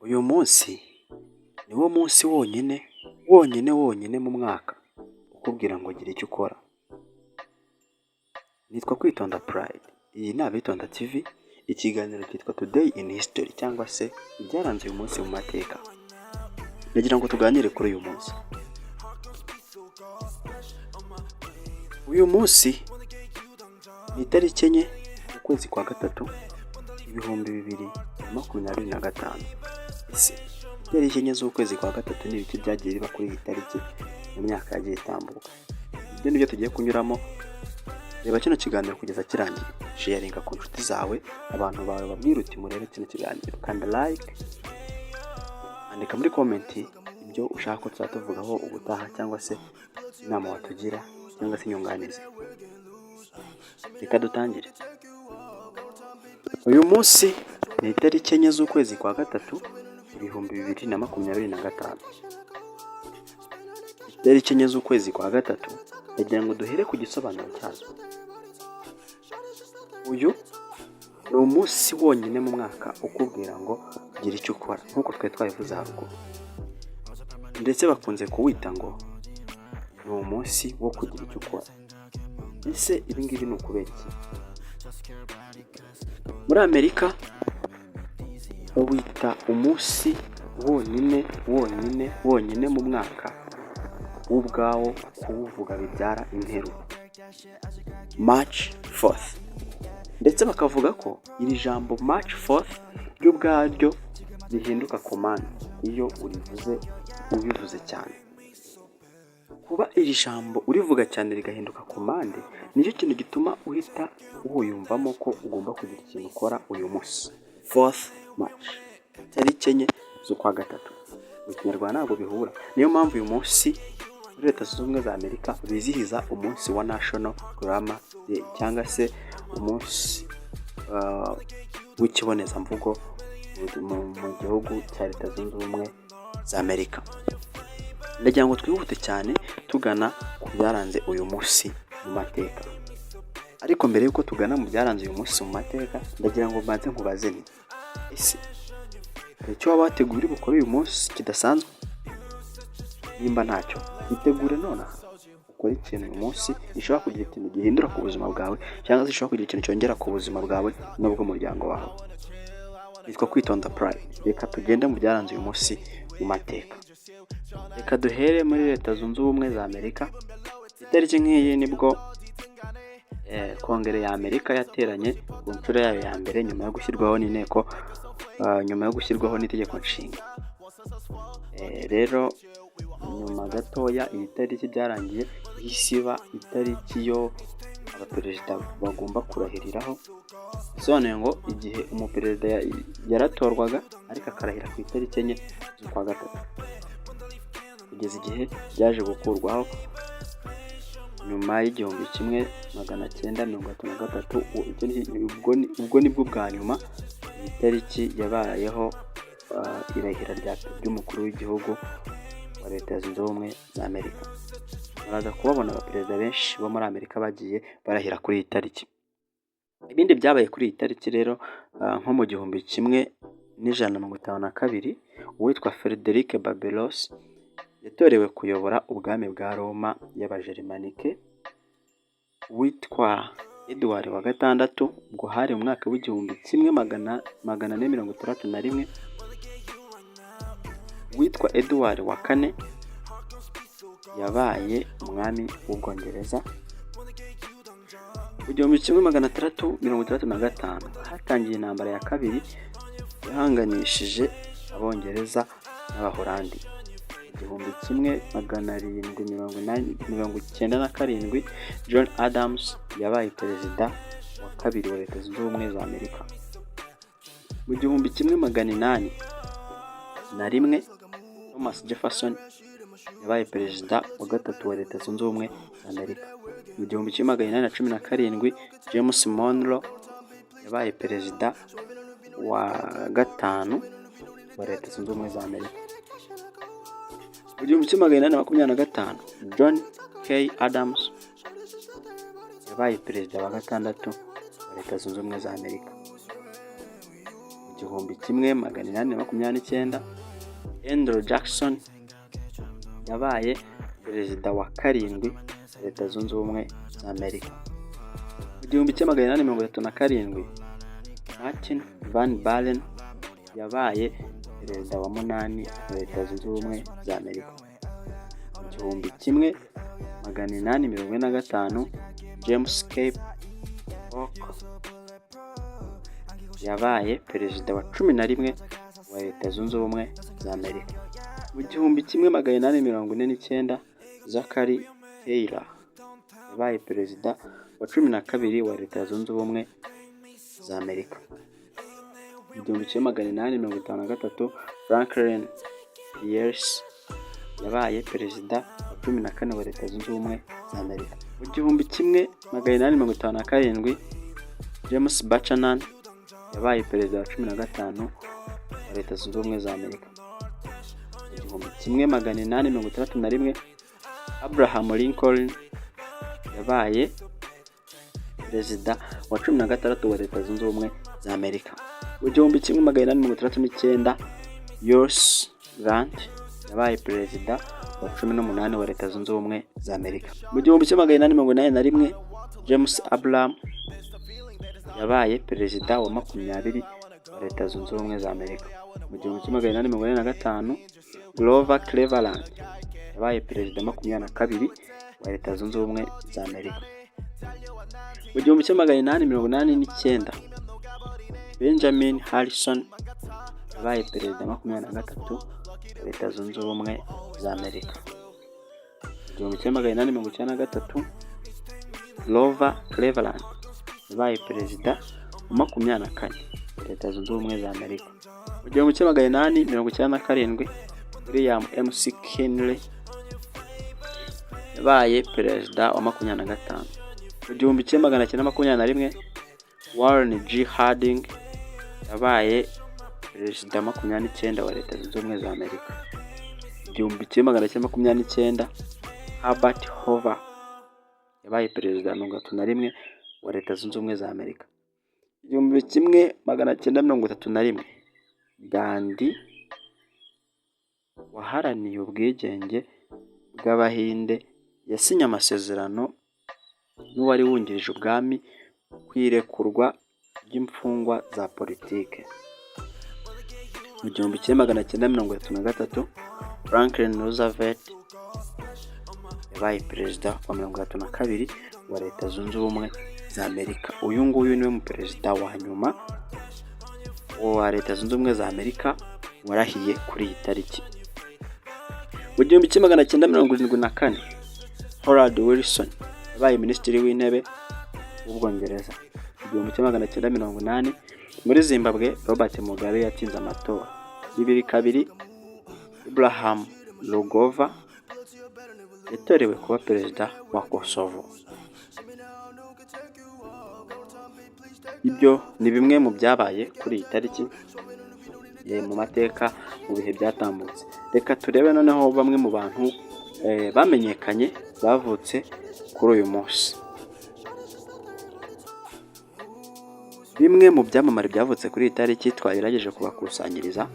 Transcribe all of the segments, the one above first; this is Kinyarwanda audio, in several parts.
Uyu munsi niwo munsi wonyine mu mwaka ukubwira ngo gira icyo ukora. Nitwa Kwitonda Pride, iyi ni Abitonda TV, ikiganiro cyitwa Today in History cyangwa se ibyaranze uyu munsi mu mateka. Ndagira ngo tuganire kuri uyu munsi. Uyu munsi ni itariki 4 ukwezi kwa gatatu 2025. Ese itariki 4 z'ukwezi kwa gatatu ni ibiki byagiye biba kuri iyi tariki mu myaka yagiye itambuka? Ibyo nibyo tugiye kunyuramo. Reba kino kiganiro kugeza kirangiye, sharinga ku nshuti zawe, abantu bawe babwire uti murebe kino kiganiro, kandi like, andika muri comment ibyo ushaka ko tuzatuvugaho ubutaha cyangwa se inama watugira cyangwa se inyunganizi. Reka dutangire. Uyu munsi ni itariki 4 z'ukwezi kwa gatatu 2025. Itariki 4 z'ukwezi kwa gatatu ndagira ngo duhere ku gisobanuro cyazo. Uyu ni umunsi wonyine mu mwaka ukubwira ngo gira icyo ukora, nk'uko twari twabivuze haruguru, ndetse bakunze kuwita ngo ni umunsi wo kugira icyo ukora. Ese ibi ngibi ni ukubera iki? Muri Amerika bawita umunsi wonyine mu mwaka ubwawo, kuwuvuga bibyara interuro, March 4th. Ndetse bakavuga ko iri jambo March 4th ryo ubwaryo rihinduka command iyo ubivuze cyane. Kuba iri jambo urivuga cyane rigahinduka command nicyo kintu gituma uhita wiyumvamo ko ugomba kugira ikintu ukora uyu munsi. 4th March, tariki 4 z'ukwa gatatu. Mu Kinyarwanda ntabwo bihura. Niyo mpamvu uyu munsi muri Leta Zunze Ubumwe za Amerika bizihiza umunsi wa National Grammar Day, cyangwa se umunsi w'ikibonezamvugo mu gihugu cya Leta Zunze Ubumwe za Amerika. Ndagira ngo twihute cyane tugana ku byaranze uyu munsi mu mateka. Ariko mbere yuko tugana mu byaranze uyu munsi mu mateka, ndagira ngo mbanze nkubaze nti ese icyo waba wateguye uri bukore uyu munsi kidasanzwe? Nimba ntacyo, itegure nonaha ukora ikintu uyu munsi gishobora kugira ikintu gihindura ku buzima bwawe, cyangwa se gishobora kugira ikintu cyongera ku buzima bwawe n'ubw'umuryango wawe. Nitwa Kwitonda Pride, reka tugende mu byaranze uyu munsi mu mateka. Reka duhere muri Leta Zunze Ubumwe za Amerika. Itariki nk'iyi nibwo Kongere ya Amerika yateranye ku nshuro yayo ya mbere nyuma yo gushyirwaho n'inteko, nyuma yo gushyirwaho n'itegeko nshinga. Rero nyuma gatoya iyi tariki byarangiye isiba itariki yo abaperezida bagomba kurahiriraho. Bisobanuye ngo igihe umuperezida yaratorwaga ariko akarahira ku itariki 4 z'ukwa gatatu, kugeza igihe byaje gukurwaho nyuma y'1933. Ubwo nibwo bwa nyuma iyi tariki yabayeho irahira ry'umukuru w'igihugu wa Leta Zunze Ubumwe za Amerika. Muraza kubabona abaperezida benshi bo muri Amerika bagiye barahira kuri iyi tariki. Ibindi byabaye kuri iyi tariki rero, nko mu 1152 uwitwa Frederick Barbarossa yatorewe kuyobora ubwami bwa Roma y'Abagermanike. Uwitwa Edward wa gatandatu, ubwo hari mu mwaka w'1461. Uwitwa Edward wa kane yabaye umwami w'Ubwongereza. Mu 1635 hatangiye intambara ya kabiri yahanganishije Abongereza n'Abahorandi. 1797 John Adams yabaye perezida wa kabiri wa Leta Zunze Ubumwe za Amerika. Mu 1801 Thomas Jefferson yabaye perezida wa gatatu wa Leta Zunze Ubumwe za Amerika. Mu 1817 James Monroe yabaye perezida wa gatanu wa Leta Zunze Ubumwe za Amerika. Mu 1825 John K. Adams yabaye perezida wa gatandatu wa Leta Zunze Ubumwe za Amerika. 1829 Andrew Jackson yabaye perezida wa karindwi wa Leta Zunze Ubumwe za Amerika. Mu 1837 Martin Van Buren yabaye perezida wa munani wa Leta Zunze Ubumwe za Amerika. Mu 1845 James K. Polk yabaye perezida wa 11 wa Leta Zunze Ubumwe za Amerika. Mu 1849 Zachary Taylor yabaye perezida wa 12 wa Leta Zunze Ubumwe za Amerika. Mu 1853 Franklin Pierce yabaye perezida wa 14 wa Leta Zunze Ubumwe za Amerika. Mu 1857 James Buchanan yabaye perezida wa 15 wa Leta Zunze Ubumwe za Amerika. Mu 1861 Abraham Lincoln yabaye perezida wa 16 wa Leta Zunze Ubumwe za Amerika. Mu 1869 Ulysses Grant yabaye perezida wa 18 wa Leta Zunze Ubumwe za Amerika. Mu 1881 James Abraham yabaye perezida wa 20 wa Leta Zunze Ubumwe za Amerika. Mu 1885 Grover Cleveland yabaye perezida wa 22 wa Leta Zunze Ubumwe za Amerika. Mu 1889 Benjamin Harrison yabaye perezida wa 23 wa Leta Zunze Ubumwe za Amerika. Mu 1893 Grover Cleveland yabaye perezida wa 24 wa Leta Zunze Ubumwe za Amerika. Mu 1897 William McKinley yabaye perezida wa 25. Mu 1921 Warren G. Harding yabaye perezida wa 29 wa Leta Zunze Ubumwe za Amerika. Mu 1929 Herbert Hoover yabaye perezida wa 31 wa Leta Zunze Ubumwe za Amerika. Mu 1931 Gandhi waharaniye ubwigenge bw'Abahinde yasinye amasezerano n'uwari wungirije ubwami kwirekurwa ry'imfungwa za politike. Mu 1933 Franklin Roosevelt yabaye perezida wa 32 wa Leta Zunze Ubumwe za Amerika. Uyu nguyu niwe mu perezida wa nyuma wa Leta Zunze Ubumwe za Amerika warahiye kuri iyi tariki. Mu 1974 Harold Wilson yabaye minisitiri w'intebe w'Ubwongereza. Mu 1980 muri Zimbabwe Robert Mugabe yatsinze amatora. 2002 Abraham Rugova yatorewe kuba perezida wa Kosovo. Ibyo ni bimwe mu byabaye kuri iyi tariki mu mateka mu bihe byatambutse. Reka turebe noneho bamwe mu bantu bamenyekanye bavutse kuri uyu munsi. Bimwe mu byamamare byavutse kuri iyi tariki twagerageje kubakusanyiriza.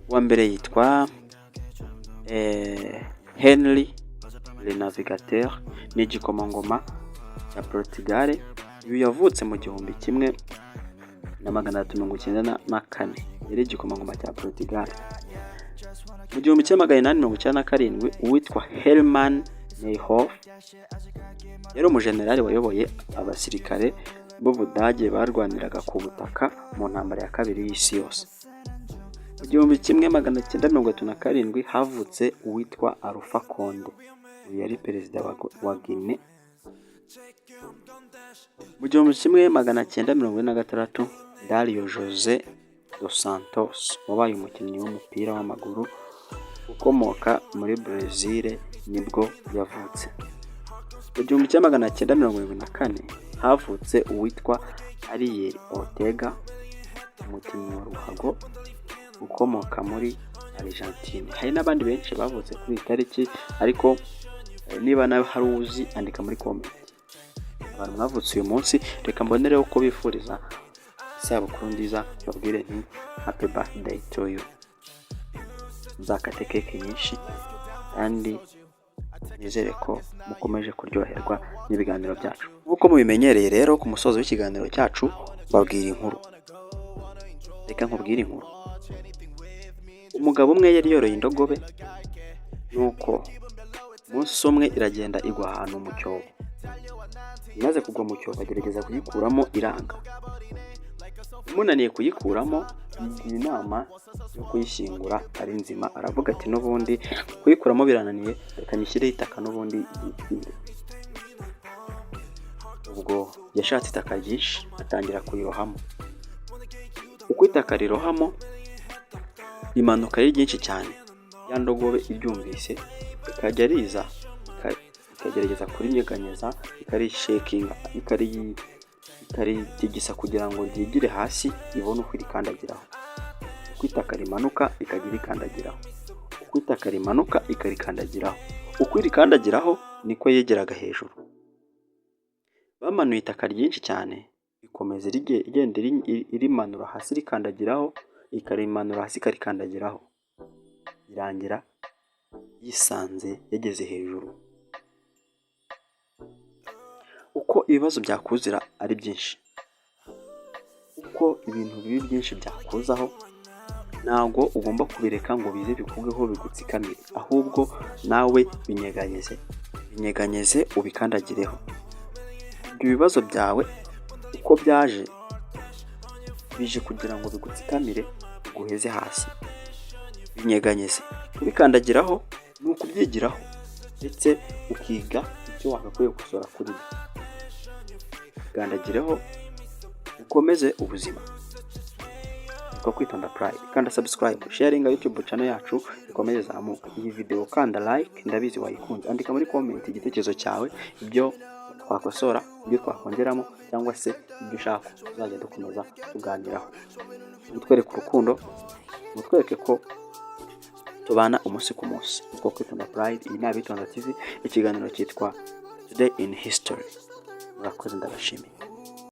Uwa mbere yitwa Henry Le Navigateur, ni igikomangoma cya Portugal. Uyu yavutse mu 1894, yari igikomangoma cya Portugal. Mu 1897 uwitwa Hermann Meyhoff yari umujenerali wayoboye abasirikare b'Ubudage barwaniraga ku butaka mu ntambara ya kabiri y'isi yose. Mu 1937 havutse uwitwa Alpha Conde, uyu yari perezida wa Guinea. Mu 1946 Dario José dos Santos wabaye umukinnyi w'umupira w'amaguru ukomoka muri Brazil nibwo yavutse. Mu 1974 havutse uwitwa Ariel Ortega, umukinnyi wa ruhago ukomoka muri Argentine. Hari n'abandi benshi bavutse kuri iyi tariki, ariko niba nawe hari uzi andika muri comment. Abantu bavutse uyu munsi, reka mbonereho ko bifuriza isabukuru nziza, babwire nti happy birthday to you. Nzakate keke nyinshi kandi nizere ko mukomeje kuryoherwa n'ibiganiro byacu. Nk'uko mubimenyereye rero, ku musozo w'ikiganiro cyacu babwira inkuru. Reka nkubwire inkuru. Umugabo umwe yari yoroye indogobe, nuko umunsi umwe iragenda igwa ahantu mu cyobo. Imaze kugwa mu cyobo agerageza kuyikuramo iranga. Umunaniye kuyikuramo, yigira inama yo kuyishyingura ari nzima. Aravuga ati n'ubundi kuyikuramo birananiye, reka nyishyireho itaka n'ubundi yipfire. Ubwo yashatse itaka ryinshi atangira kuyirohamo. Uko itaka rirohamo rimanuka ari ryinshi cyane, ya ndogobe ibyumvise ikajya riza ikagerageza kurinyeganyeza, ikarishekinga, ikaritigisa kugira ngo ryigire hasi ibone uko irikandagiraho. Uko itaka rimanuka ikagira ikandagiraho, uko itaka rimanuka ikarikandagiraho, uko irikandagiraho niko yegeraga hejuru. Bamanuye itaka ryinshi cyane, ikomeza igenda irimanura hasi rikandagiraho, ikarimanura hasi ikarikandagiraho, irangira yisanze yageze hejuru. Uko ibibazo byakuzira ari byinshi, uko ibintu bibi byinshi byakuzaho, ntabwo ugomba kubireka ngo bize bikugeho bigutsikamire, ahubwo nawe binyeganyeze ubikandagireho. Ibyo bibazo byawe uko byaje bije kugira ngo bigutsikamire guheze hasi. Binyeganyeze, kubikandagiraho ni ukubyigiraho ndetse ukiga icyo wagakwiye gukosora kuri byo. Kandagireho ukomeze ubuzima. Uko kwitonda Pride. Kanda subscribe, sharinga YouTube channel yacu ikomeze zamuka. Iyi video kanda like, ndabizi wayikunze. Andika muri comment igitekerezo cyawe, ibyo twakosora, ibyo twakongeramo, cyangwa se ibyo ushaka tuzajya dukomeza tuganiraho. Mutwereke urukundo, mutwereke ko tubana umunsi ku munsi. Uko kwitonda Pride. Iyi ni Abitonda TV, ikiganiro cyitwa Today in History. Murakoze, ndabashimiye.